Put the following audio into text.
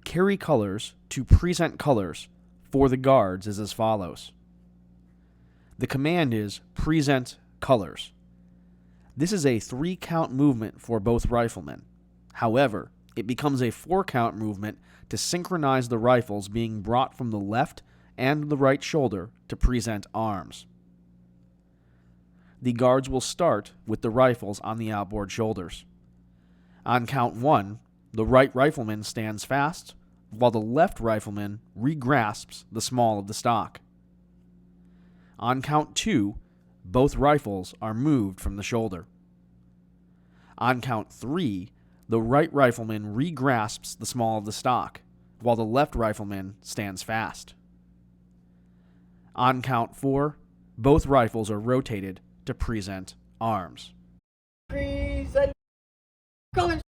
carry colors to present colors for the guards is as follows. The command is present colors. This is a 3-count movement for both riflemen. However, it becomes a 4-count movement to synchronize the rifles being brought from the left and the right shoulder to present arms. The guards will start with the rifles on the outboard shoulders. On count 1, the right rifleman stands fast, while the left rifleman regrasps the small of the stock. On count 2, both rifles are moved from the shoulder. On count 3, the right rifleman regrasps the small of the stock, while the left rifleman stands fast. On count 4, both rifles are rotated to present arms. Present colors.